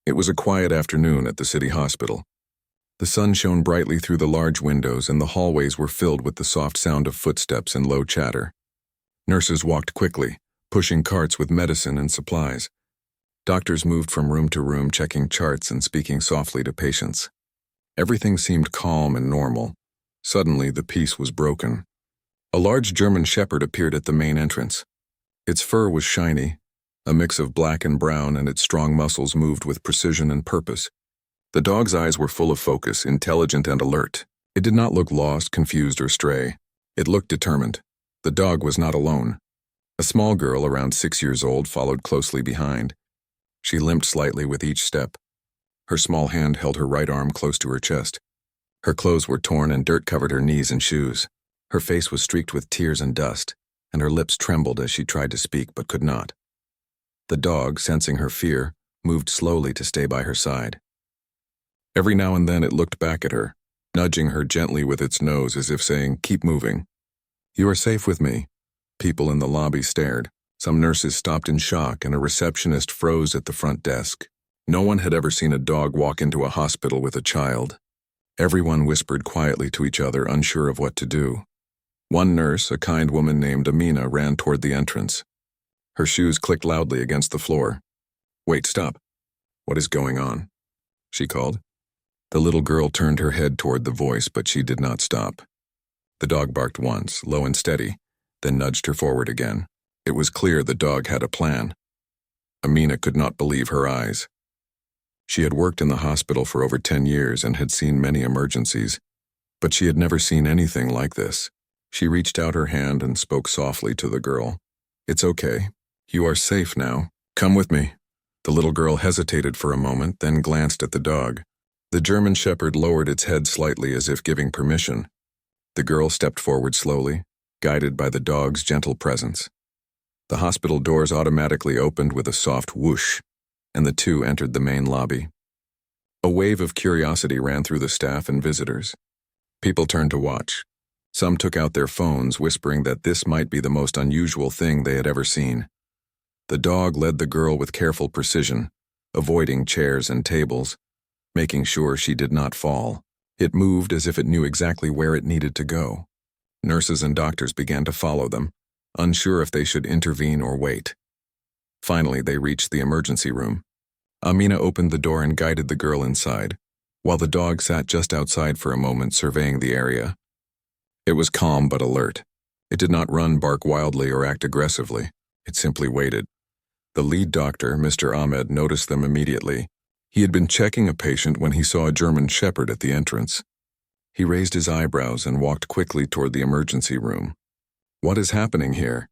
It was a quiet afternoon at the city hospital. The sun shone brightly through the large windows and the hallways were filled with the soft sound of footsteps and low chatter. Nurses walked quickly, pushing carts with medicine and supplies. Doctors moved from room to room checking charts and speaking softly to patients. Everything seemed calm and normal. Suddenly, the peace was broken. A large German shepherd appeared at the main entrance. Its fur was shiny, a mix of black and brown, and its strong muscles moved with precision and purpose. The dog's eyes were full of focus, intelligent and alert. It did not look lost, confused, or stray. It looked determined. The dog was not alone. A small girl, around 6 years old, followed closely behind. She limped slightly with each step. Her small hand held her right arm close to her chest. Her clothes were torn and dirt covered her knees and shoes. Her face was streaked with tears and dust, and her lips trembled as she tried to speak but could not. The dog, sensing her fear, moved slowly to stay by her side. Every now and then it looked back at her, nudging her gently with its nose as if saying, "Keep moving." "You are safe with me." People in the lobby stared. Some nurses stopped in shock and a receptionist froze at the front desk. No one had ever seen a dog walk into a hospital with a child. Everyone whispered quietly to each other, unsure of what to do. One nurse, a kind woman named Amina, ran toward the entrance. Her shoes clicked loudly against the floor. "Wait, stop. What is going on?" she called. The little girl turned her head toward the voice, but she did not stop. The dog barked once, low and steady, then nudged her forward again. It was clear the dog had a plan. Amina could not believe her eyes. She had worked in the hospital for over 10 years and had seen many emergencies, but she had never seen anything like this. She reached out her hand and spoke softly to the girl. "It's okay. You are safe now. Come with me." The little girl hesitated for a moment, then glanced at the dog. The German shepherd lowered its head slightly as if giving permission. The girl stepped forward slowly, guided by the dog's gentle presence. The hospital doors automatically opened with a soft whoosh, and the two entered the main lobby. A wave of curiosity ran through the staff and visitors. People turned to watch. Some took out their phones, whispering that this might be the most unusual thing they had ever seen. The dog led the girl with careful precision, avoiding chairs and tables, making sure she did not fall. It moved as if it knew exactly where it needed to go. Nurses and doctors began to follow them, unsure if they should intervene or wait. Finally, they reached the emergency room. Amina opened the door and guided the girl inside, while the dog sat just outside for a moment, surveying the area. It was calm but alert. It did not run, bark wildly, or act aggressively. It simply waited. The lead doctor, Mr. Ahmed, noticed them immediately. He had been checking a patient when he saw a German shepherd at the entrance. He raised his eyebrows and walked quickly toward the emergency room. "What is happening here?"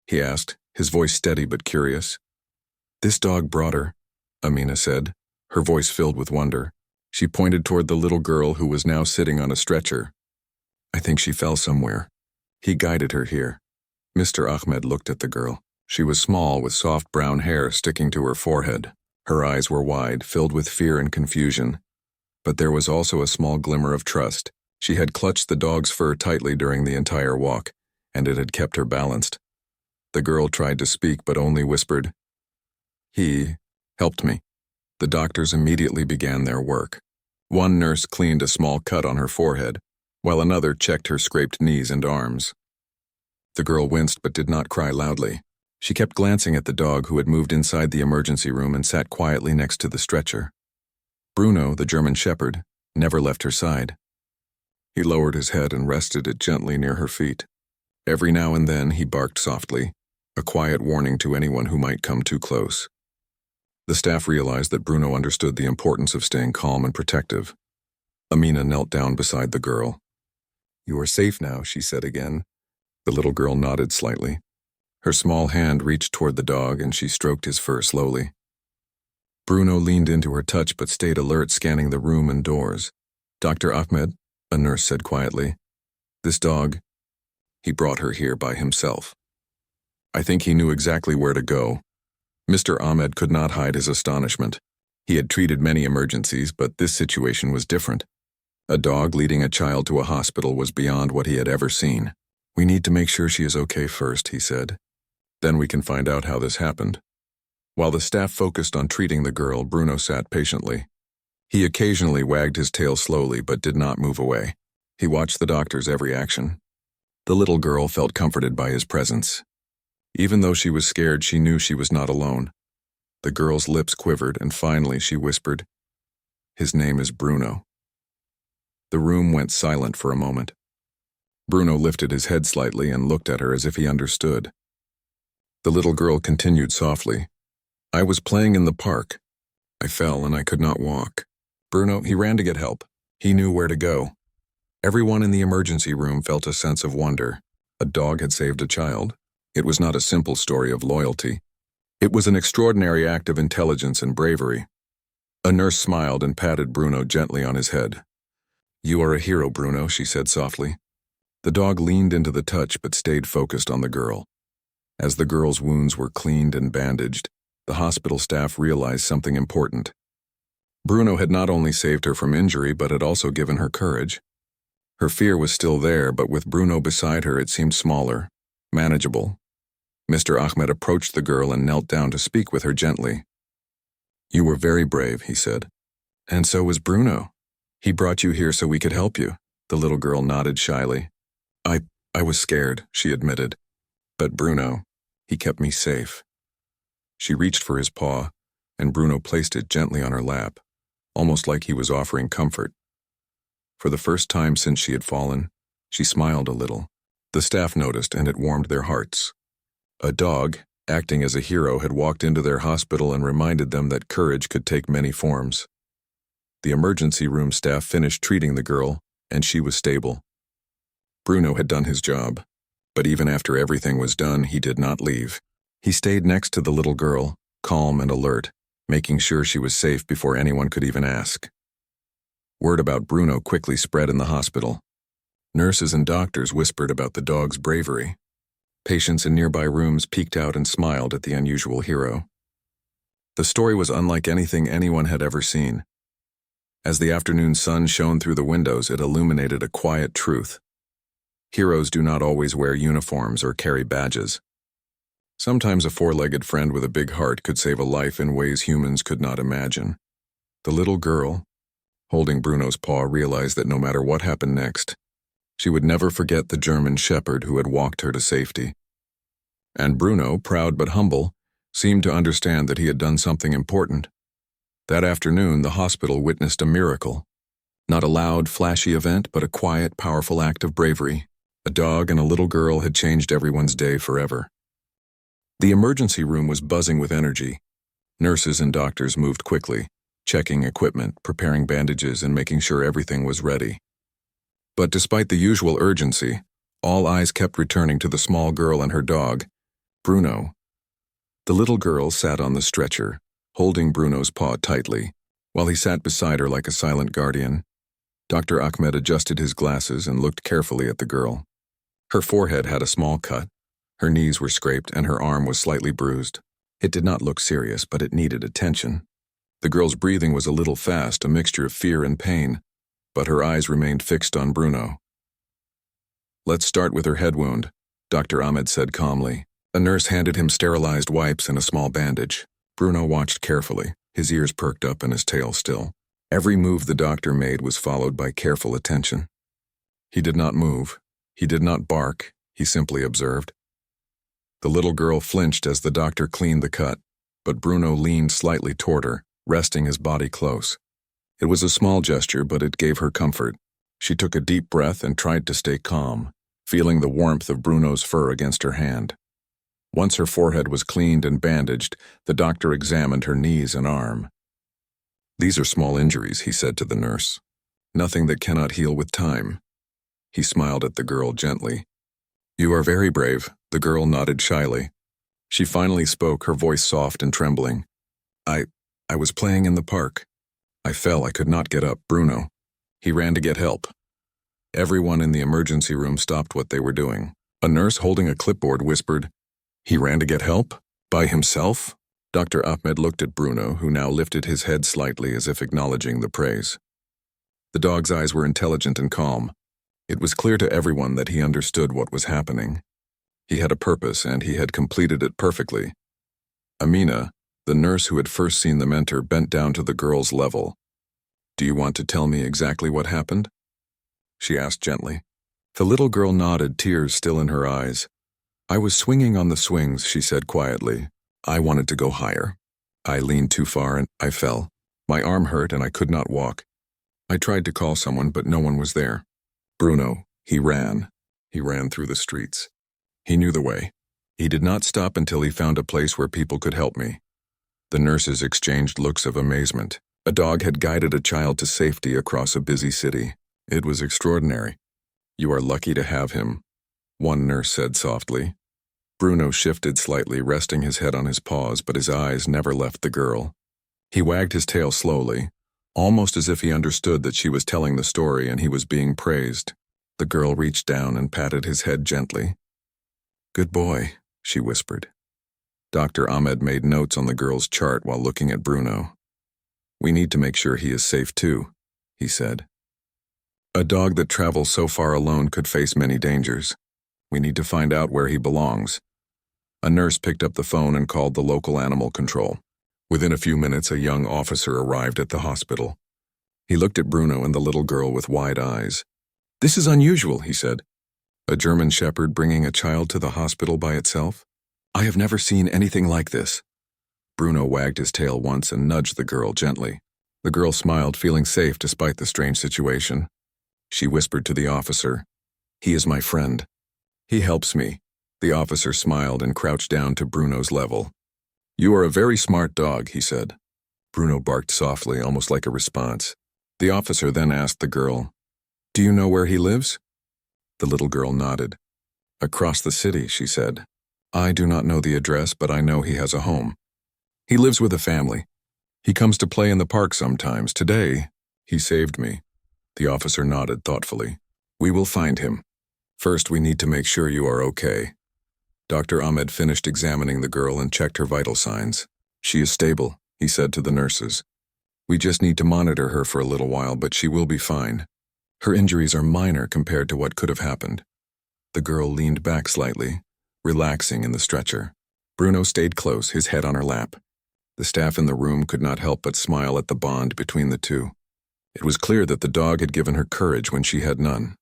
he asked, his voice steady but curious. "This dog brought her," Amina said, her voice filled with wonder. She pointed toward the little girl who was now sitting on a stretcher. "I think she fell somewhere. He guided her here." Mr. Ahmed looked at the girl. She was small, with soft brown hair sticking to her forehead. Her eyes were wide, filled with fear and confusion. But there was also a small glimmer of trust. She had clutched the dog's fur tightly during the entire walk, and it had kept her balanced. The girl tried to speak but only whispered, "He helped me." The doctors immediately began their work. One nurse cleaned a small cut on her forehead, while another checked her scraped knees and arms. The girl winced but did not cry loudly. She kept glancing at the dog, who had moved inside the emergency room and sat quietly next to the stretcher. Bruno, the German shepherd, never left her side. He lowered his head and rested it gently near her feet. Every now and then he barked softly, a quiet warning to anyone who might come too close. The staff realized that Bruno understood the importance of staying calm and protective. Amina knelt down beside the girl. "You are safe now," she said again. The little girl nodded slightly. Her small hand reached toward the dog and she stroked his fur slowly. Bruno leaned into her touch but stayed alert, scanning the room and doors. "Dr. Ahmed," a nurse said quietly, "this dog, he brought her here by himself." I think he knew exactly where to go. Mr. Ahmed could not hide his astonishment. He had treated many emergencies, but this situation was different. A dog leading a child to a hospital was beyond what he had ever seen. "We need to make sure she is okay first," he said. "Then we can find out how this happened." While the staff focused on treating the girl, Bruno sat patiently. He occasionally wagged his tail slowly but did not move away. He watched the doctor's every action. The little girl felt comforted by his presence. Even though she was scared, she knew she was not alone. The girl's lips quivered, and finally she whispered, "His name is Bruno." The room went silent for a moment. Bruno lifted his head slightly and looked at her as if he understood. The little girl continued softly, "I was playing in the park. I fell and I could not walk." Bruno, he ran to get help. He knew where to go. Everyone in the emergency room felt a sense of wonder. A dog had saved a child. It was not a simple story of loyalty. It was an extraordinary act of intelligence and bravery. A nurse smiled and patted Bruno gently on his head. "You are a hero, Bruno," she said softly. The dog leaned into the touch but stayed focused on the girl. As the girl's wounds were cleaned and bandaged, the hospital staff realized something important. Bruno had not only saved her from injury but had also given her courage. Her fear was still there, but with Bruno beside her it seemed smaller, manageable. Mr. Ahmed approached the girl and knelt down to speak with her gently. "You were very brave," he said. "And so was Bruno. He brought you here so we could help you." The little girl nodded shyly. I was scared," she admitted. "But Bruno, he kept me safe." She reached for his paw, and Bruno placed it gently on her lap, almost like he was offering comfort. For the first time since she had fallen, she smiled a little. The staff noticed, and it warmed their hearts. A dog, acting as a hero, had walked into their hospital and reminded them that courage could take many forms. The emergency room staff finished treating the girl, and she was stable. Bruno had done his job, but even after everything was done, he did not leave. He stayed next to the little girl, calm and alert, making sure she was safe before anyone could even ask. Word about Bruno quickly spread in the hospital. Nurses and doctors whispered about the dog's bravery. Patients in nearby rooms peeked out and smiled at the unusual hero. The story was unlike anything anyone had ever seen. As the afternoon sun shone through the windows, it illuminated a quiet truth. Heroes do not always wear uniforms or carry badges. Sometimes a four-legged friend with a big heart could save a life in ways humans could not imagine. The little girl, holding Bruno's paw, realized that no matter what happened next, she would never forget the German shepherd who had walked her to safety. And Bruno, proud but humble, seemed to understand that he had done something important. That afternoon, the hospital witnessed a miracle. Not a loud, flashy event, but a quiet, powerful act of bravery. A dog and a little girl had changed everyone's day forever. The emergency room was buzzing with energy. Nurses and doctors moved quickly, checking equipment, preparing bandages, and making sure everything was ready. But despite the usual urgency, all eyes kept returning to the small girl and her dog, Bruno. The little girl sat on the stretcher, holding Bruno's paw tightly, while he sat beside her like a silent guardian. Dr. Ahmed adjusted his glasses and looked carefully at the girl. Her forehead had a small cut, her knees were scraped, and her arm was slightly bruised. It did not look serious, but it needed attention. The girl's breathing was a little fast, a mixture of fear and pain, but her eyes remained fixed on Bruno. "Let's start with her head wound," Dr. Ahmed said calmly. A nurse handed him sterilized wipes and a small bandage. Bruno watched carefully, his ears perked up and his tail still. Every move the doctor made was followed by careful attention. He did not move. He did not bark. He simply observed. The little girl flinched as the doctor cleaned the cut, but Bruno leaned slightly toward her, resting his body close. It was a small gesture, but it gave her comfort. She took a deep breath and tried to stay calm, feeling the warmth of Bruno's fur against her hand. Once her forehead was cleaned and bandaged, the doctor examined her knees and arm. "These are small injuries," he said to the nurse. "Nothing that cannot heal with time." He smiled at the girl gently. "You are very brave," the girl nodded shyly. She finally spoke, her voice soft and trembling. I was playing in the park. I fell, I could not get up. Bruno. He ran to get help." Everyone in the emergency room stopped what they were doing. A nurse holding a clipboard whispered, "He ran to get help? By himself?" Dr. Ahmed looked at Bruno, who now lifted his head slightly as if acknowledging the praise. The dog's eyes were intelligent and calm. It was clear to everyone that he understood what was happening. He had a purpose, and he had completed it perfectly. Amina, The nurse who had first seen them enter bent down to the girl's level. "Do you want to tell me exactly what happened?" she asked gently. The little girl nodded, tears still in her eyes. "I was swinging on the swings," she said quietly. "I wanted to go higher. I leaned too far and I fell. My arm hurt and I could not walk. I tried to call someone, but no one was there. Bruno, he ran. He ran through the streets. He knew the way. He did not stop until he found a place where people could help me." The nurses exchanged looks of amazement. A dog had guided a child to safety across a busy city. It was extraordinary. "You are lucky to have him," one nurse said softly. Bruno shifted slightly, resting his head on his paws, but his eyes never left the girl. He wagged his tail slowly, almost as if he understood that she was telling the story and he was being praised. The girl reached down and patted his head gently. "Good boy," she whispered. Dr. Ahmed made notes on the girl's chart while looking at Bruno. "We need to make sure he is safe too," he said. "A dog that travels so far alone could face many dangers. We need to find out where he belongs." A nurse picked up the phone and called the local animal control. Within a few minutes, a young officer arrived at the hospital. He looked at Bruno and the little girl with wide eyes. "This is unusual," he said. "A German shepherd bringing a child to the hospital by itself? I have never seen anything like this." Bruno wagged his tail once and nudged the girl gently. The girl smiled, feeling safe despite the strange situation. She whispered to the officer, "He is my friend. He helps me." The officer smiled and crouched down to Bruno's level. "You are a very smart dog," he said. Bruno barked softly, almost like a response. The officer then asked the girl, "Do you know where he lives?" The little girl nodded. "Across the city," she said. "I do not know the address, but I know he has a home. He lives with a family. He comes to play in the park sometimes. Today, he saved me." The officer nodded thoughtfully. "We will find him. First, we need to make sure you are okay." Dr. Ahmed finished examining the girl and checked her vital signs. "She is stable," he said to the nurses. "We just need to monitor her for a little while, but she will be fine. Her injuries are minor compared to what could have happened." The girl leaned back slightly, relaxing in the stretcher. Bruno stayed close, his head on her lap. The staff in the room could not help but smile at the bond between the two. It was clear that the dog had given her courage when she had none.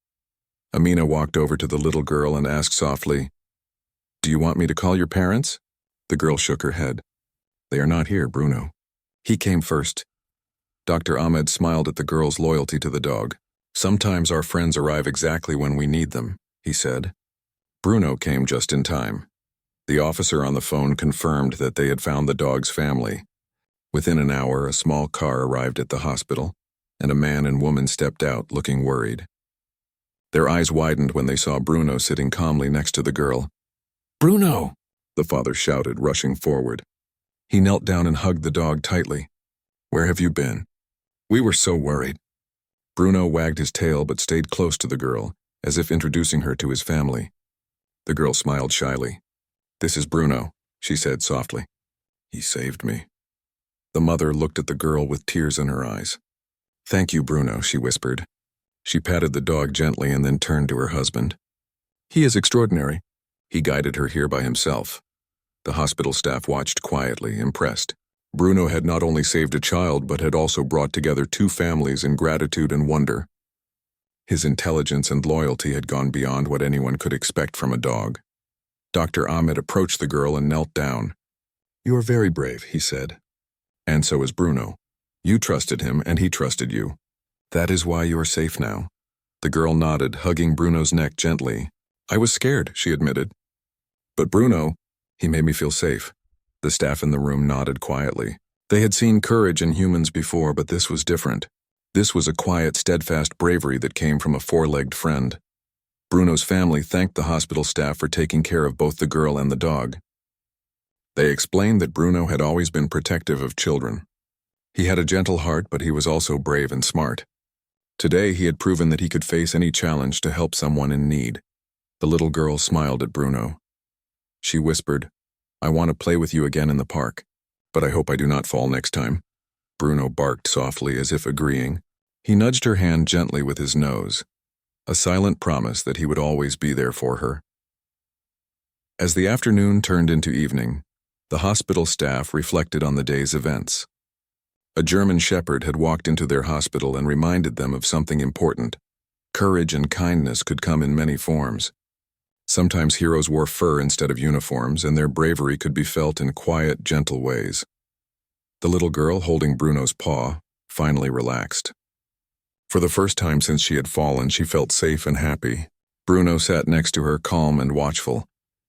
Amina walked over to the little girl and asked softly, "Do you want me to call your parents?" The girl shook her head. "They are not here, Bruno. He came first." Dr. Ahmed smiled at the girl's loyalty to the dog. "Sometimes our friends arrive exactly when we need them," he said. Bruno came just in time. The officer on the phone confirmed that they had found the dog's family. Within an hour, a small car arrived at the hospital, and a man and woman stepped out, looking worried. Their eyes widened when they saw Bruno sitting calmly next to the girl. "Bruno!" the father shouted, rushing forward. He knelt down and hugged the dog tightly. "Where have you been? We were so worried." Bruno wagged his tail but stayed close to the girl, as if introducing her to his family. The girl smiled shyly. "This is Bruno," she said softly. "He saved me." The mother looked at the girl with tears in her eyes. "Thank you, Bruno," she whispered. She patted the dog gently and then turned to her husband. "He is extraordinary. He guided her here by himself." The hospital staff watched quietly, impressed. Bruno had not only saved a child, but had also brought together two families in gratitude and wonder. His intelligence and loyalty had gone beyond what anyone could expect from a dog. Dr. Ahmed approached the girl and knelt down. "You are very brave," he said. "And so is Bruno. You trusted him, and he trusted you. That is why you are safe now." The girl nodded, hugging Bruno's neck gently. "I was scared," she admitted. "But Bruno, he made me feel safe." The staff in the room nodded quietly. They had seen courage in humans before, but this was different. This was a quiet, steadfast bravery that came from a four-legged friend. Bruno's family thanked the hospital staff for taking care of both the girl and the dog. They explained that Bruno had always been protective of children. He had a gentle heart, but he was also brave and smart. Today, he had proven that he could face any challenge to help someone in need. The little girl smiled at Bruno. She whispered, "I want to play with you again in the park, but I hope I do not fall next time." Bruno barked softly as if agreeing. He nudged her hand gently with his nose, a silent promise that he would always be there for her. As the afternoon turned into evening, The hospital staff reflected on the day's events. A German shepherd had walked into their hospital and reminded them of something important. Courage and kindness could come in many forms. Sometimes heroes wore fur instead of uniforms, and their bravery could be felt in quiet, gentle ways. The little girl, holding Bruno's paw, finally relaxed. For the first time since she had fallen, she felt safe and happy. Bruno sat next to her, calm and watchful,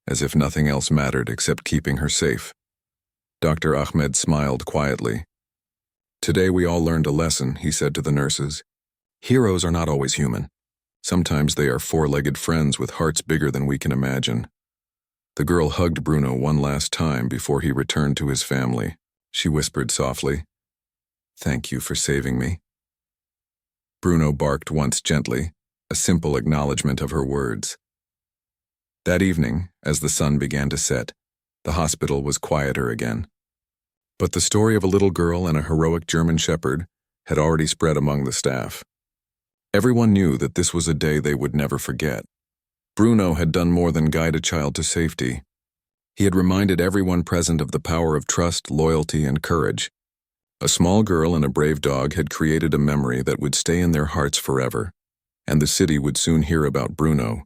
as if nothing else mattered except keeping her safe. Dr. Ahmed smiled quietly. "Today we all learned a lesson," he said to the nurses. "Heroes are not always human. Sometimes they are four-legged friends with hearts bigger than we can imagine." The girl hugged Bruno one last time before he returned to his family. She whispered softly, "Thank you for saving me." Bruno barked once gently, a simple acknowledgement of her words. That evening, as the sun began to set, the hospital was quieter again. But the story of a little girl and a heroic German shepherd had already spread among the staff. Everyone knew that this was a day they would never forget. Bruno had done more than guide a child to safety. He had reminded everyone present of the power of trust, loyalty, and courage. A small girl and a brave dog had created a memory that would stay in their hearts forever, and the city would soon hear about Bruno,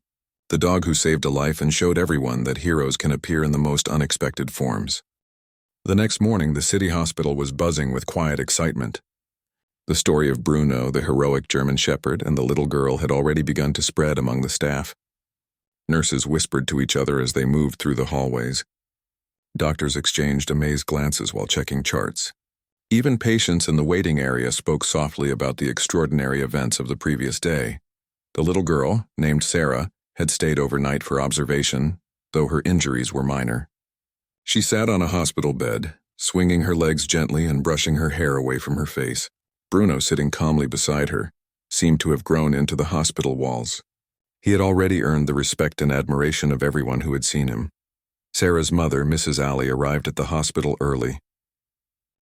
the dog who saved a life and showed everyone that heroes can appear in the most unexpected forms. The next morning, the city hospital was buzzing with quiet excitement. The story of Bruno, the heroic German shepherd, and the little girl had already begun to spread among the staff. Nurses whispered to each other as they moved through the hallways. Doctors exchanged amazed glances while checking charts. Even patients in the waiting area spoke softly about the extraordinary events of the previous day. The little girl, named Sarah, had stayed overnight for observation, though her injuries were minor. She sat on a hospital bed, swinging her legs gently and brushing her hair away from her face. Bruno, sitting calmly beside her, seemed to have grown into the hospital walls. He had already earned the respect and admiration of everyone who had seen him. Sarah's mother, Mrs. Ali, arrived at the hospital early.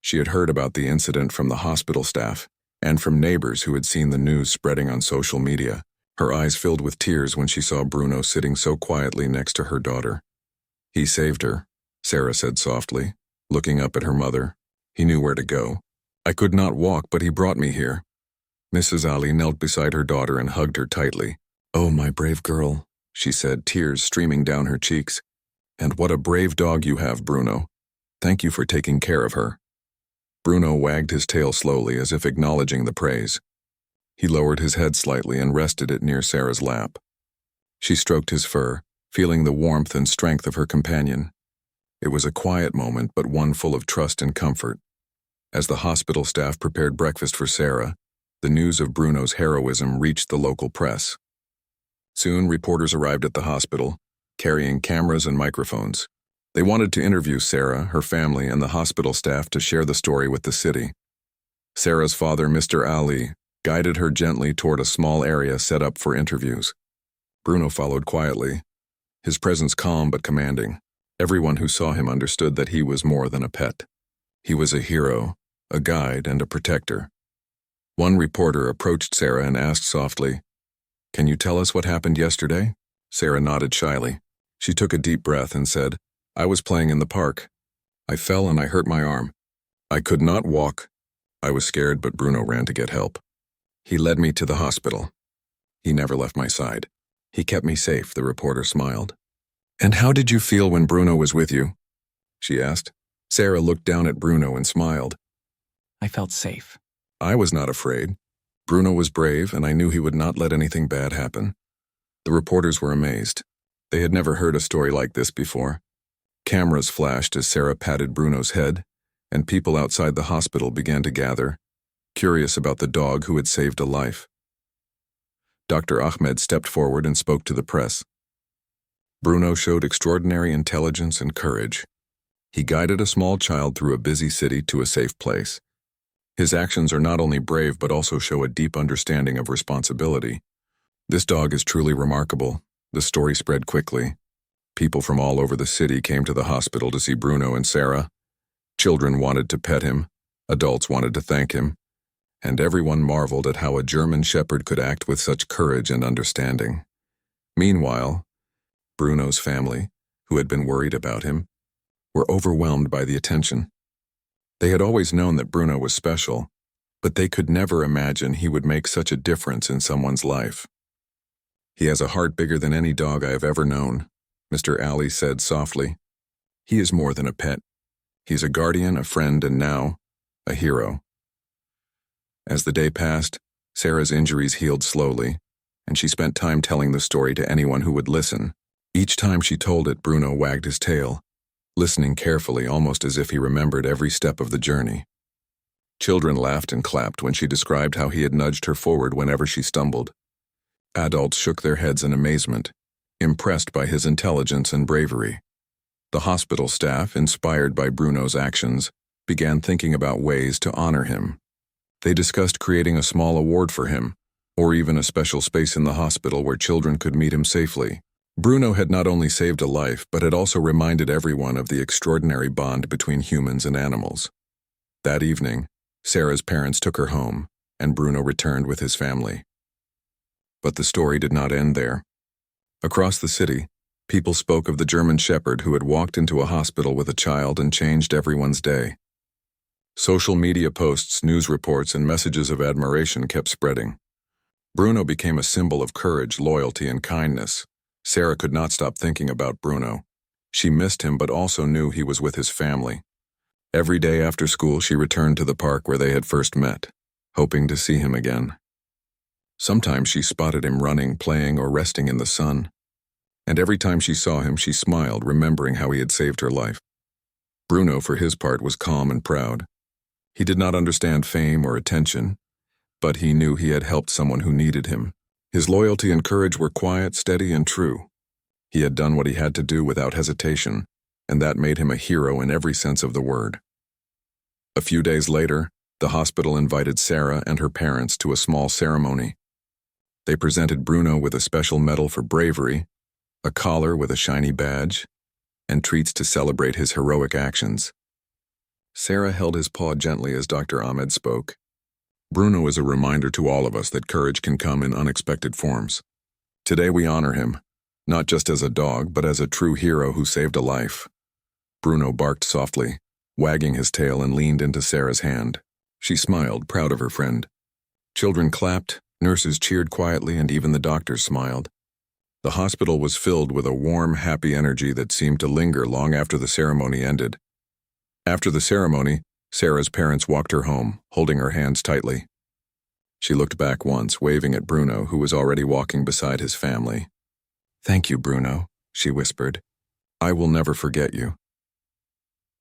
She had heard about the incident from the hospital staff and from neighbors who had seen the news spreading on social media. Her eyes filled with tears when she saw Bruno sitting so quietly next to her daughter. "He saved her," Sarah said softly, looking up at her mother. "He knew where to go. I could not walk, but he brought me here." Mrs. Ali knelt beside her daughter and hugged her tightly. "Oh, my brave girl," she said, tears streaming down her cheeks. "And what a brave dog you have, Bruno. Thank you for taking care of her." Bruno wagged his tail slowly as if acknowledging the praise. He lowered his head slightly and rested it near Sarah's lap. She stroked his fur, feeling the warmth and strength of her companion. It was a quiet moment, but one full of trust and comfort. As the hospital staff prepared breakfast for Sarah, the news of Bruno's heroism reached the local press. Soon, reporters arrived at the hospital, carrying cameras and microphones. They wanted to interview Sarah, her family, and the hospital staff to share the story with the city. Sarah's father, Mr. Ali, guided her gently toward a small area set up for interviews. Bruno followed quietly, his presence calm but commanding. Everyone who saw him understood that he was more than a pet. He was a hero, a guide, and a protector. One reporter approached Sarah and asked softly, "Can you tell us what happened yesterday?" Sarah nodded shyly. She took a deep breath and said, "I was playing in the park. I fell and I hurt my arm. I could not walk. I was scared, but Bruno ran to get help. He led me to the hospital. He never left my side. He kept me safe," the reporter smiled. "And how did you feel when Bruno was with you?" she asked. Sarah looked down at Bruno and smiled. "I felt safe." "I was not afraid. Bruno was brave, and I knew he would not let anything bad happen." The reporters were amazed. They had never heard a story like this before. Cameras flashed as Sarah patted Bruno's head, and people outside the hospital began to gather, curious about the dog who had saved a life. Dr. Ahmed stepped forward and spoke to the press. Bruno showed extraordinary intelligence and courage. He guided a small child through a busy city to a safe place. His actions are not only brave but also show a deep understanding of responsibility. "This dog is truly remarkable." The story spread quickly. People from all over the city came to the hospital to see Bruno and Sarah. Children wanted to pet him, adults wanted to thank him, and everyone marveled at how a German shepherd could act with such courage and understanding. Meanwhile, Bruno's family, who had been worried about him, were overwhelmed by the attention. They had always known that Bruno was special, but they could never imagine he would make such a difference in someone's life. "He has a heart bigger than any dog I have ever known," Mr. Alley said softly. "He is more than a pet. He's a guardian, a friend, and now, a hero." As the day passed, Sarah's injuries healed slowly, and she spent time telling the story to anyone who would listen. Each time she told it, Bruno wagged his tail, listening carefully, almost as if he remembered every step of the journey. Children laughed and clapped when she described how he had nudged her forward whenever she stumbled. Adults shook their heads in amazement, impressed by his intelligence and bravery. The hospital staff, inspired by Bruno's actions, began thinking about ways to honor him. They discussed creating a small award for him, or even a special space in the hospital where children could meet him safely. Bruno had not only saved a life, but had also reminded everyone of the extraordinary bond between humans and animals. That evening, Sarah's parents took her home, and Bruno returned with his family. But the story did not end there. Across the city, people spoke of the German Shepherd who had walked into a hospital with a child and changed everyone's day. Social media posts, news reports, and messages of admiration kept spreading. Bruno became a symbol of courage, loyalty, and kindness. Sarah could not stop thinking about Bruno. She missed him but also knew he was with his family. Every day after school she returned to the park where they had first met, hoping to see him again. Sometimes she spotted him running, playing, or resting in the sun. And every time she saw him she smiled, remembering how he had saved her life. Bruno, for his part, was calm and proud. He did not understand fame or attention, but he knew he had helped someone who needed him. His loyalty and courage were quiet, steady, and true. He had done what he had to do without hesitation, and that made him a hero in every sense of the word. A few days later, the hospital invited Sarah and her parents to a small ceremony. They presented Bruno with a special medal for bravery, a collar with a shiny badge, and treats to celebrate his heroic actions. Sarah held his paw gently as Dr. Ahmed spoke. "Bruno is a reminder to all of us that courage can come in unexpected forms. Today we honor him, not just as a dog, but as a true hero who saved a life." Bruno barked softly, wagging his tail, and leaned into Sarah's hand. She smiled, proud of her friend. Children clapped, nurses cheered quietly, and even the doctors smiled. The hospital was filled with a warm, happy energy that seemed to linger long after the ceremony ended. After the ceremony, Sarah's parents walked her home, holding her hands tightly. She looked back once, waving at Bruno, who was already walking beside his family. "Thank you, Bruno," she whispered. "I will never forget you."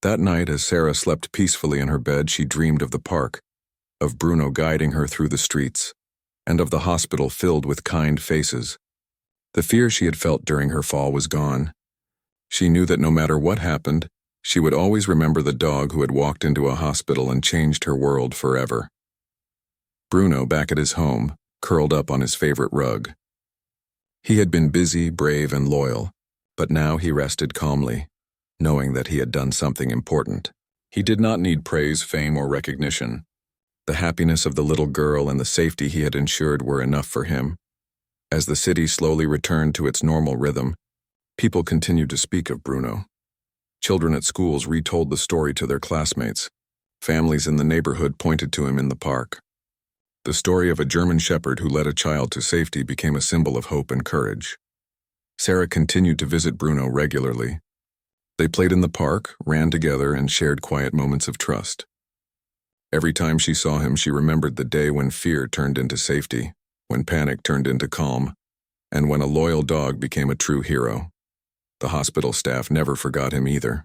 That night, as Sarah slept peacefully in her bed, she dreamed of the park, of Bruno guiding her through the streets, and of the hospital filled with kind faces. The fear she had felt during her fall was gone. She knew that no matter what happened, she would always remember the dog who had walked into a hospital and changed her world forever. Bruno, back at his home, curled up on his favorite rug. He had been busy, brave, and loyal, but now he rested calmly, knowing that he had done something important. He did not need praise, fame, or recognition. The happiness of the little girl and the safety he had ensured were enough for him. As the city slowly returned to its normal rhythm, people continued to speak of Bruno. Children at schools retold the story to their classmates. Families in the neighborhood pointed to him in the park. The story of a German Shepherd who led a child to safety became a symbol of hope and courage. Sarah continued to visit Bruno regularly. They played in the park, ran together, and shared quiet moments of trust. Every time she saw him, she remembered the day when fear turned into safety, when panic turned into calm, and when a loyal dog became a true hero. The hospital staff never forgot him either.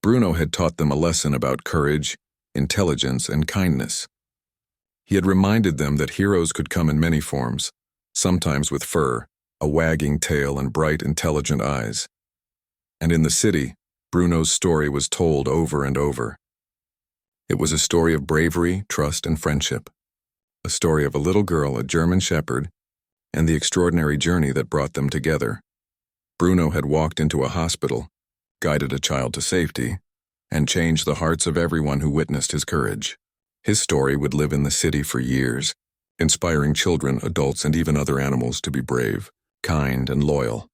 Bruno had taught them a lesson about courage, intelligence, and kindness. He had reminded them that heroes could come in many forms, sometimes with fur, a wagging tail, and bright, intelligent eyes. And in the city, Bruno's story was told over and over. It was a story of bravery, trust, and friendship. A story of a little girl, a German Shepherd, and the extraordinary journey that brought them together. Bruno had walked into a hospital, guided a child to safety, and changed the hearts of everyone who witnessed his courage. His story would live in the city for years, inspiring children, adults, and even other animals to be brave, kind, and loyal.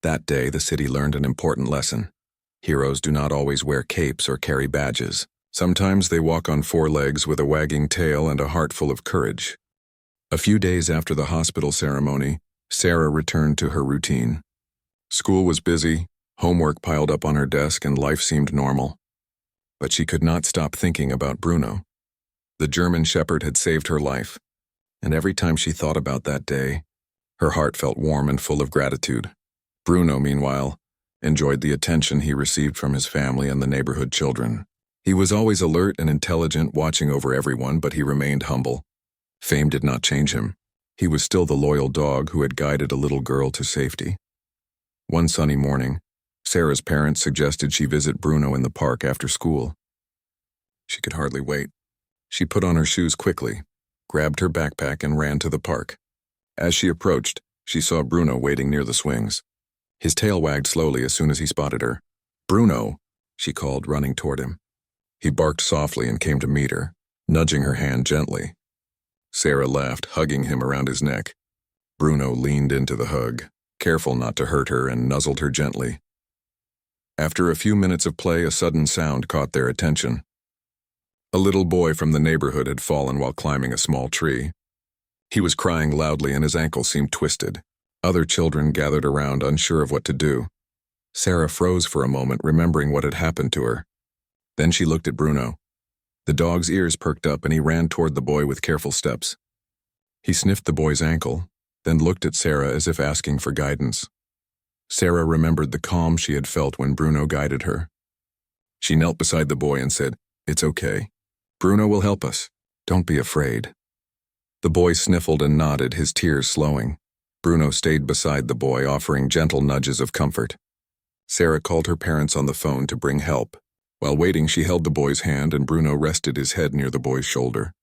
That day, the city learned an important lesson. Heroes do not always wear capes or carry badges. Sometimes they walk on four legs with a wagging tail and a heart full of courage. A few days after the hospital ceremony, Sarah returned to her routine. School was busy, homework piled up on her desk, and life seemed normal. But she could not stop thinking about Bruno. The German Shepherd had saved her life, and every time she thought about that day, her heart felt warm and full of gratitude. Bruno, meanwhile, enjoyed the attention he received from his family and the neighborhood children. He was always alert and intelligent, watching over everyone, but he remained humble. Fame did not change him. He was still the loyal dog who had guided a little girl to safety. One sunny morning, Sarah's parents suggested she visit Bruno in the park after school. She could hardly wait. She put on her shoes quickly, grabbed her backpack, and ran to the park. As she approached, she saw Bruno waiting near the swings. His tail wagged slowly as soon as he spotted her. "Bruno," she called, running toward him. He barked softly and came to meet her, nudging her hand gently. Sarah laughed, hugging him around his neck. Bruno leaned into the hug, careful not to hurt her, and nuzzled her gently. After a few minutes of play, a sudden sound caught their attention. A little boy from the neighborhood had fallen while climbing a small tree. He was crying loudly and his ankle seemed twisted. Other children gathered around, unsure of what to do. Sarah froze for a moment, remembering what had happened to her. Then she looked at Bruno. The dog's ears perked up and he ran toward the boy with careful steps. He sniffed the boy's ankle, then looked at Sarah as if asking for guidance. Sarah remembered the calm she had felt when Bruno guided her. She knelt beside the boy and said, "It's okay. Bruno will help us. Don't be afraid." The boy sniffled and nodded, his tears slowing. Bruno stayed beside the boy, offering gentle nudges of comfort. Sarah called her parents on the phone to bring help. While waiting, she held the boy's hand and Bruno rested his head near the boy's shoulder.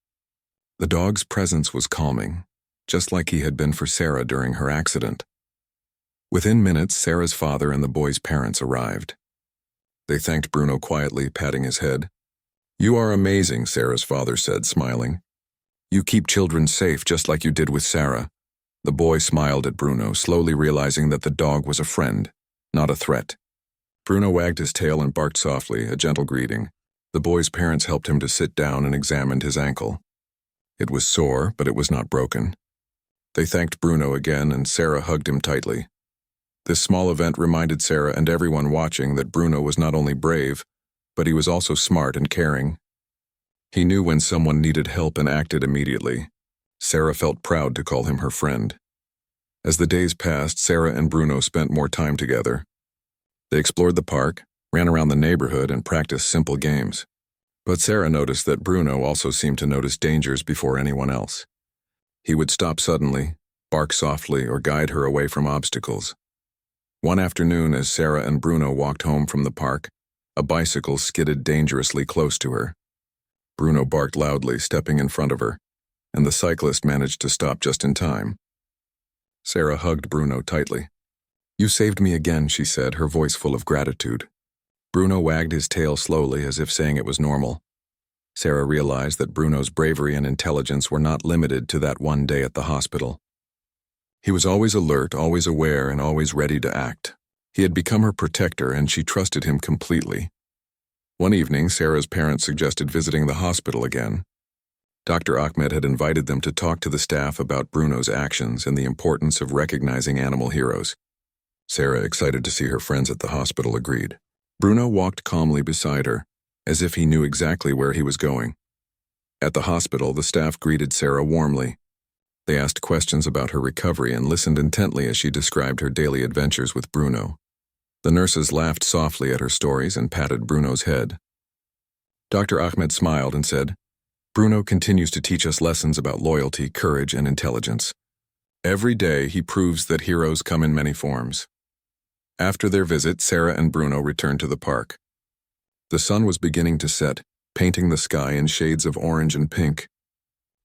The dog's presence was calming, just like he had been for Sarah during her accident. Within minutes, Sarah's father and the boy's parents arrived. They thanked Bruno quietly, patting his head. "You are amazing," Sarah's father said, smiling. "You keep children safe just like you did with Sarah." The boy smiled at Bruno, slowly realizing that the dog was a friend, not a threat. Bruno wagged his tail and barked softly, a gentle greeting. The boy's parents helped him to sit down and examined his ankle. It was sore, but it was not broken. They thanked Bruno again, and Sarah hugged him tightly. This small event reminded Sarah and everyone watching that Bruno was not only brave, but he was also smart and caring. He knew when someone needed help and acted immediately. Sarah felt proud to call him her friend. As the days passed, Sarah and Bruno spent more time together. They explored the park, ran around the neighborhood, and practiced simple games. But Sarah noticed that Bruno also seemed to notice dangers before anyone else. He would stop suddenly, bark softly, or guide her away from obstacles. One afternoon, as Sarah and Bruno walked home from the park, a bicycle skidded dangerously close to her. Bruno barked loudly, stepping in front of her, and the cyclist managed to stop just in time. Sarah hugged Bruno tightly. "You saved me again," she said, her voice full of gratitude. Bruno wagged his tail slowly, as if saying it was normal. Sarah realized that Bruno's bravery and intelligence were not limited to that one day at the hospital. He was always alert, always aware, and always ready to act. He had become her protector, and she trusted him completely. One evening, Sarah's parents suggested visiting the hospital again. Dr. Ahmed had invited them to talk to the staff about Bruno's actions and the importance of recognizing animal heroes. Sarah, excited to see her friends at the hospital, agreed. Bruno walked calmly beside her, as if he knew exactly where he was going. At the hospital, the staff greeted Sarah warmly. They asked questions about her recovery and listened intently as she described her daily adventures with Bruno. The nurses laughed softly at her stories and patted Bruno's head. Dr. Ahmed smiled and said, "Bruno continues to teach us lessons about loyalty, courage, and intelligence. Every day he proves that heroes come in many forms." After their visit, Sarah and Bruno returned to the park. The sun was beginning to set, painting the sky in shades of orange and pink.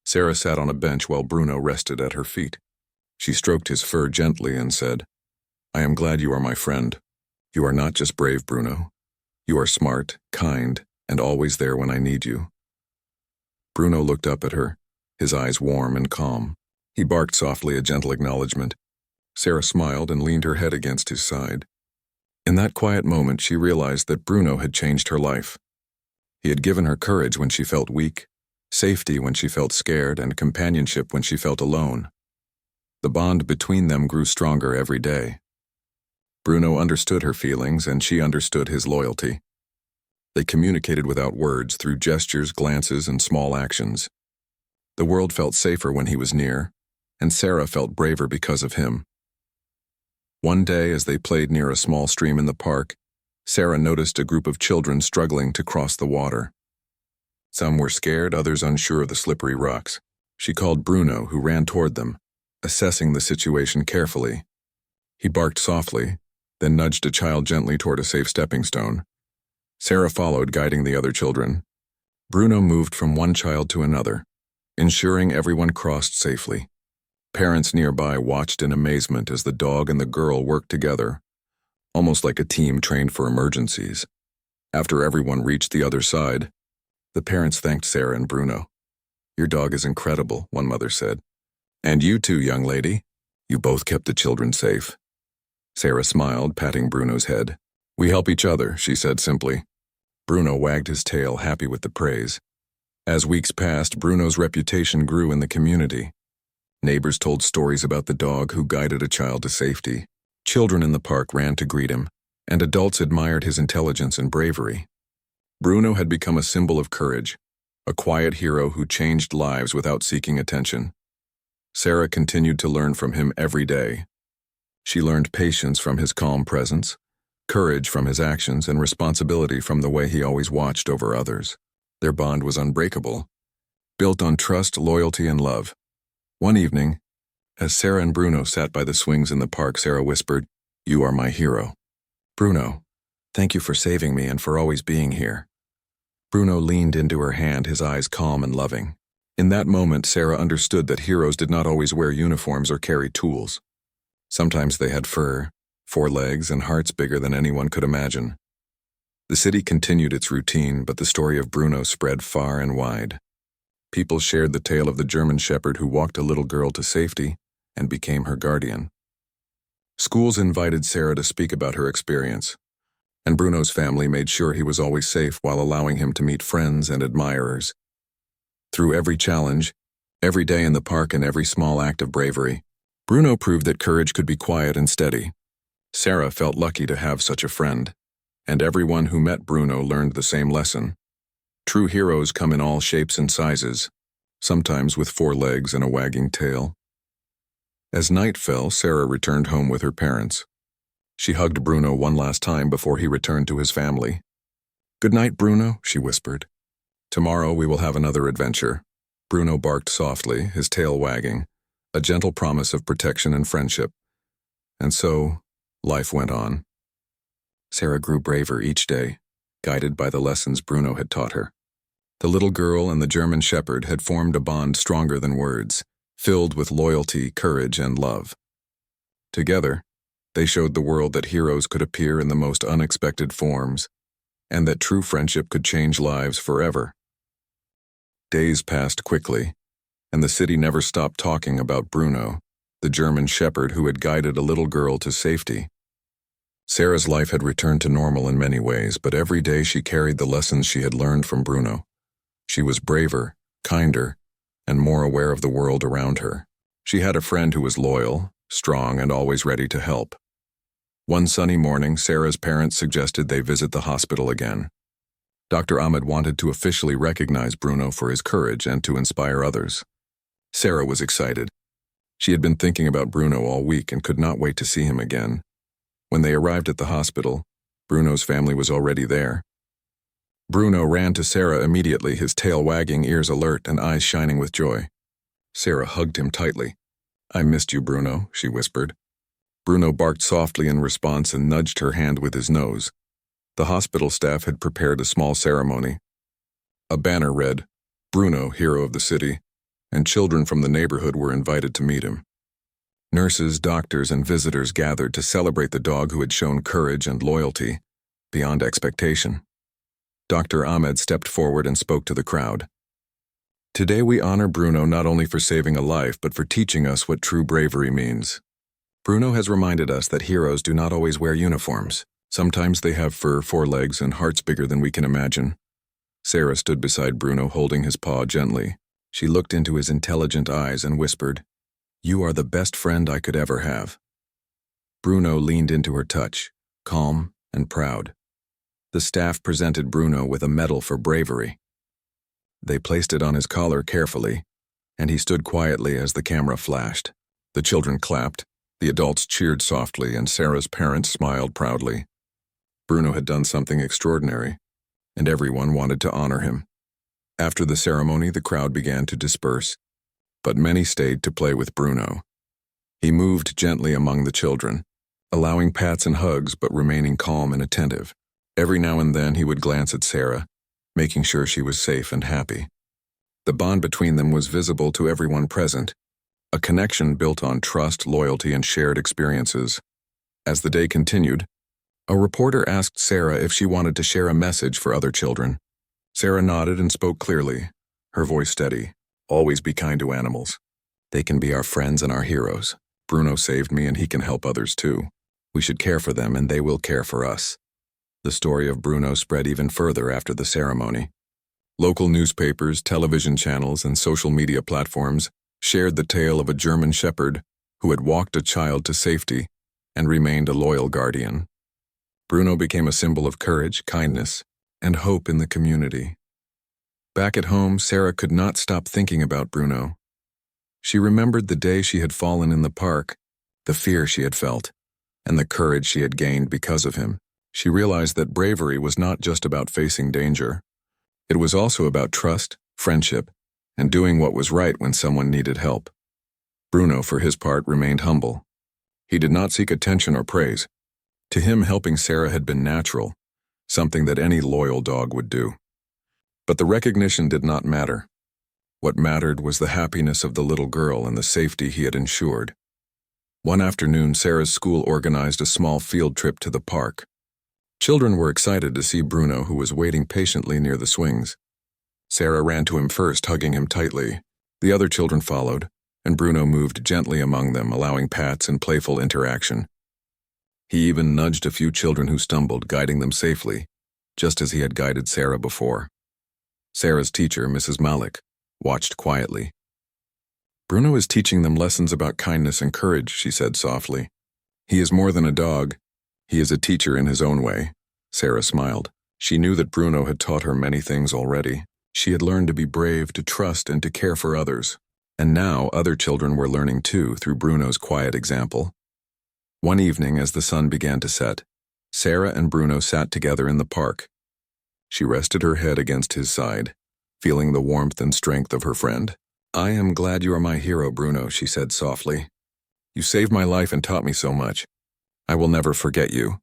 Sarah sat on a bench while Bruno rested at her feet. She stroked his fur gently and said, "I am glad you are my friend. You are not just brave, Bruno. You are smart, kind, and always there when I need you." Bruno looked up at her, his eyes warm and calm. He barked softly, a gentle acknowledgement. Sarah smiled and leaned her head against his side. In that quiet moment, she realized that Bruno had changed her life. He had given her courage when she felt weak, safety when she felt scared, and companionship when she felt alone. The bond between them grew stronger every day. Bruno understood her feelings, and she understood his loyalty. They communicated without words, through gestures, glances, and small actions. The world felt safer when he was near, and Sarah felt braver because of him. One day, as they played near a small stream in the park, Sarah noticed a group of children struggling to cross the water. Some were scared, others unsure of the slippery rocks. She called Bruno, who ran toward them, assessing the situation carefully. He barked softly, then nudged a child gently toward a safe stepping stone. Sarah followed, guiding the other children. Bruno moved from one child to another, ensuring everyone crossed safely. Parents nearby watched in amazement as the dog and the girl worked together, almost like a team trained for emergencies. After everyone reached the other side, the parents thanked Sarah and Bruno. "Your dog is incredible," one mother said. "And you too, young lady. You both kept the children safe." Sarah smiled, patting Bruno's head. "We help each other," she said simply. Bruno wagged his tail, happy with the praise. As weeks passed, Bruno's reputation grew in the community. Neighbors told stories about the dog who guided a child to safety. Children in the park ran to greet him, and adults admired his intelligence and bravery. Bruno had become a symbol of courage, a quiet hero who changed lives without seeking attention. Sarah continued to learn from him every day. She learned patience from his calm presence, courage from his actions, and responsibility from the way he always watched over others. Their bond was unbreakable, built on trust, loyalty, and love. One evening, as Sarah and Bruno sat by the swings in the park, Sarah whispered, "You are my hero." "Bruno, thank you for saving me and for always being here." Bruno leaned into her hand, his eyes calm and loving. In that moment, Sarah understood that heroes did not always wear uniforms or carry tools. Sometimes they had fur, 4 legs, and hearts bigger than anyone could imagine. The city continued its routine, but the story of Bruno spread far and wide. People shared the tale of the German shepherd who walked a little girl to safety and became her guardian. Schools invited Sarah to speak about her experience, and Bruno's family made sure he was always safe while allowing him to meet friends and admirers. Through every challenge, every day in the park, and every small act of bravery, Bruno proved that courage could be quiet and steady. Sarah felt lucky to have such a friend, and everyone who met Bruno learned the same lesson. True heroes come in all shapes and sizes, sometimes with 4 legs and a wagging tail. As night fell, Sarah returned home with her parents. She hugged Bruno one last time before he returned to his family. "Good night, Bruno," she whispered. "Tomorrow we will have another adventure." Bruno barked softly, his tail wagging, a gentle promise of protection and friendship. And so, life went on. Sarah grew braver each day, guided by the lessons Bruno had taught her. The little girl and the German shepherd had formed a bond stronger than words, filled with loyalty, courage, and love. Together, they showed the world that heroes could appear in the most unexpected forms, and that true friendship could change lives forever. Days passed quickly, and the city never stopped talking about Bruno, the German shepherd who had guided a little girl to safety. Sarah's life had returned to normal in many ways, but every day she carried the lessons she had learned from Bruno. She was braver, kinder, and more aware of the world around her. She had a friend who was loyal, strong, and always ready to help. One sunny morning, Sarah's parents suggested they visit the hospital again. Dr. Ahmed wanted to officially recognize Bruno for his courage and to inspire others. Sarah was excited. She had been thinking about Bruno all week and could not wait to see him again. When they arrived at the hospital, Bruno's family was already there. Bruno ran to Sarah immediately, his tail wagging, ears alert, and eyes shining with joy. Sarah hugged him tightly. "I missed you, Bruno," she whispered. Bruno barked softly in response and nudged her hand with his nose. The hospital staff had prepared a small ceremony. A banner read, "Bruno, hero of the city," and children from the neighborhood were invited to meet him. Nurses, doctors, and visitors gathered to celebrate the dog who had shown courage and loyalty beyond expectation. Dr. Ahmed stepped forward and spoke to the crowd. "Today we honor Bruno not only for saving a life, but for teaching us what true bravery means. Bruno has reminded us that heroes do not always wear uniforms. Sometimes they have fur, 4 legs, and hearts bigger than we can imagine. Sarah stood beside Bruno, holding his paw gently. She looked into his intelligent eyes and whispered, "You are the best friend I could ever have." Bruno leaned into her touch, calm and proud. The staff presented Bruno with a medal for bravery. They placed it on his collar carefully, and he stood quietly as the camera flashed. The children clapped, the adults cheered softly, and Sarah's parents smiled proudly. Bruno had done something extraordinary, and everyone wanted to honor him. After the ceremony, the crowd began to disperse, but many stayed to play with Bruno. He moved gently among the children, allowing pats and hugs but remaining calm and attentive. Every now and then he would glance at Sarah, making sure she was safe and happy. The bond between them was visible to everyone present, a connection built on trust, loyalty, and shared experiences. As the day continued, a reporter asked Sarah if she wanted to share a message for other children. Sarah nodded and spoke clearly, her voice steady. "Always be kind to animals. They can be our friends and our heroes. Bruno saved me and he can help others too. We should care for them and they will care for us." The story of Bruno spread even further after the ceremony. Local newspapers, television channels, and social media platforms shared the tale of a German shepherd who had walked a child to safety and remained a loyal guardian. Bruno became a symbol of courage, kindness, and hope in the community. Back at home, Sarah could not stop thinking about Bruno. She remembered the day she had fallen in the park, the fear she had felt, and the courage she had gained because of him. She realized that bravery was not just about facing danger. It was also about trust, friendship, and doing what was right when someone needed help. Bruno, for his part, remained humble. He did not seek attention or praise. To him, helping Sarah had been natural, something that any loyal dog would do. But the recognition did not matter. What mattered was the happiness of the little girl and the safety he had ensured. One afternoon, Sarah's school organized a small field trip to the park. Children were excited to see Bruno, who was waiting patiently near the swings. Sarah ran to him first, hugging him tightly. The other children followed, and Bruno moved gently among them, allowing pats and playful interaction. He even nudged a few children who stumbled, guiding them safely, just as he had guided Sarah before. Sarah's teacher, Mrs. Malik, watched quietly. "Bruno is teaching them lessons about kindness and courage," she said softly. "He is more than a dog. He is a teacher in his own way." Sarah smiled. She knew that Bruno had taught her many things already. She had learned to be brave, to trust, and to care for others. And now other children were learning too, through Bruno's quiet example. One evening, as the sun began to set, Sarah and Bruno sat together in the park. She rested her head against his side, feeling the warmth and strength of her friend. "I am glad you are my hero, Bruno," she said softly. "You saved my life and taught me so much. I will never forget you."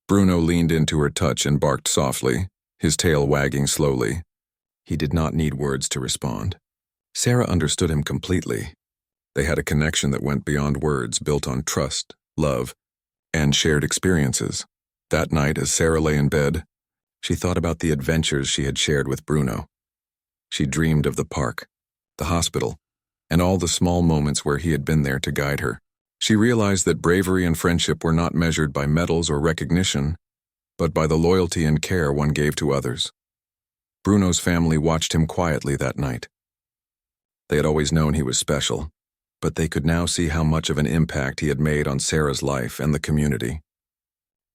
Bruno leaned into her touch and barked softly, his tail wagging slowly. He did not need words to respond. Sarah understood him completely. They had a connection that went beyond words, built on trust, love, and shared experiences. That night, as Sarah lay in bed, she thought about the adventures she had shared with Bruno. She dreamed of the park, the hospital, and all the small moments where he had been there to guide her. She realized that bravery and friendship were not measured by medals or recognition, but by the loyalty and care one gave to others. Bruno's family watched him quietly that night. They had always known he was special, but they could now see how much of an impact he had made on Sarah's life and the community.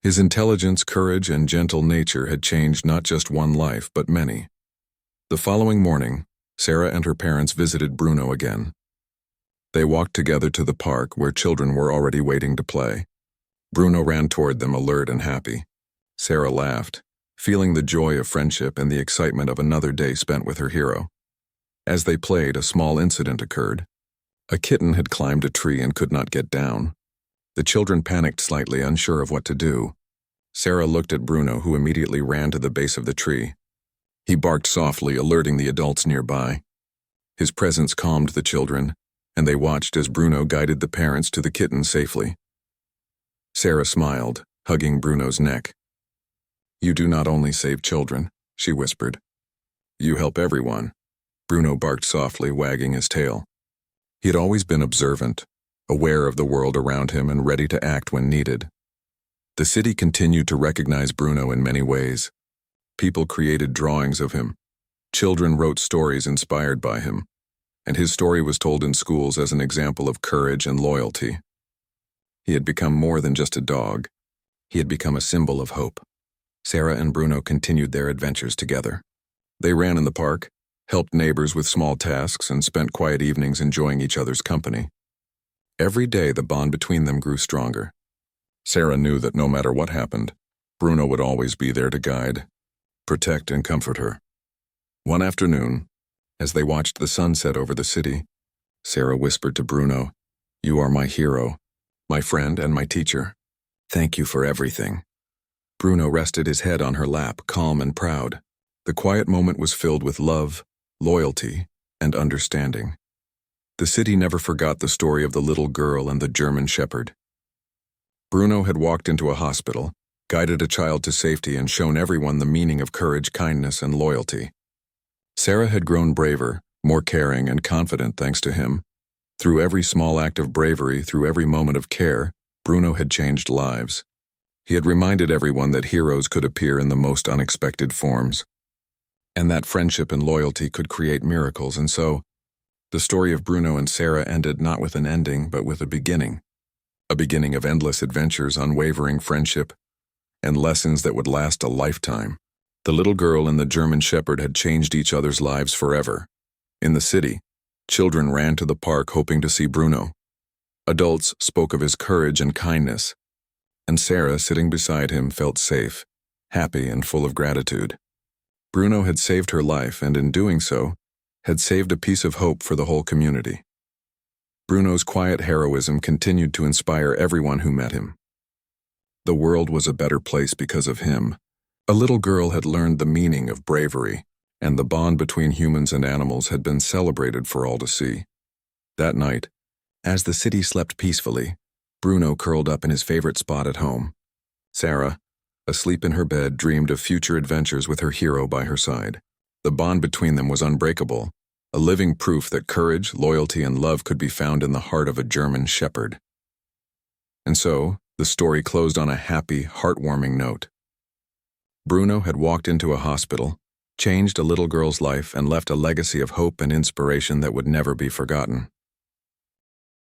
His intelligence, courage, and gentle nature had changed not just one life, but many. The following morning, Sarah and her parents visited Bruno again. They walked together to the park where children were already waiting to play. Bruno ran toward them, alert and happy. Sarah laughed, feeling the joy of friendship and the excitement of another day spent with her hero. As they played, a small incident occurred. A kitten had climbed a tree and could not get down. The children panicked slightly, unsure of what to do. Sarah looked at Bruno, who immediately ran to the base of the tree. He barked softly, alerting the adults nearby. His presence calmed the children, and they watched as Bruno guided the parents to the kitten safely. Sarah smiled, hugging Bruno's neck. "You do not only save children," she whispered. "You help everyone." Bruno barked softly, wagging his tail. He had always been observant, aware of the world around him and ready to act when needed. The city continued to recognize Bruno in many ways. People created drawings of him. Children wrote stories inspired by him, and his story was told in schools as an example of courage and loyalty. He had become more than just a dog. He had become a symbol of hope. Sarah and Bruno continued their adventures together. They ran in the park, helped neighbors with small tasks, and spent quiet evenings enjoying each other's company. Every day the bond between them grew stronger. Sarah knew that no matter what happened, Bruno would always be there to guide, protect, and comfort her. One afternoon, as they watched the sun set over the city, Sarah whispered to Bruno, "You are my hero, my friend and my teacher. Thank you for everything." Bruno rested his head on her lap, calm and proud. The quiet moment was filled with love, loyalty, and understanding. The city never forgot the story of the little girl and the German shepherd. Bruno had walked into a hospital, guided a child to safety, and shown everyone the meaning of courage, kindness, and loyalty. Sarah had grown braver, more caring, and confident thanks to him. Through every small act of bravery, through every moment of care, Bruno had changed lives. He had reminded everyone that heroes could appear in the most unexpected forms, and that friendship and loyalty could create miracles. And so, the story of Bruno and Sarah ended not with an ending, but with a beginning of endless adventures, unwavering friendship, and lessons that would last a lifetime. The little girl and the German shepherd had changed each other's lives forever. In the city, children ran to the park hoping to see Bruno. Adults spoke of his courage and kindness, and Sarah, sitting beside him, felt safe, happy, and full of gratitude. Bruno had saved her life, and in doing so, had saved a piece of hope for the whole community. Bruno's quiet heroism continued to inspire everyone who met him. The world was a better place because of him. A little girl had learned the meaning of bravery, and the bond between humans and animals had been celebrated for all to see. That night, as the city slept peacefully, Bruno curled up in his favorite spot at home. Sarah, asleep in her bed, dreamed of future adventures with her hero by her side. The bond between them was unbreakable, a living proof that courage, loyalty, and love could be found in the heart of a German shepherd. And so, the story closed on a happy, heartwarming note. Bruno had walked into a hospital, changed a little girl's life, and left a legacy of hope and inspiration that would never be forgotten.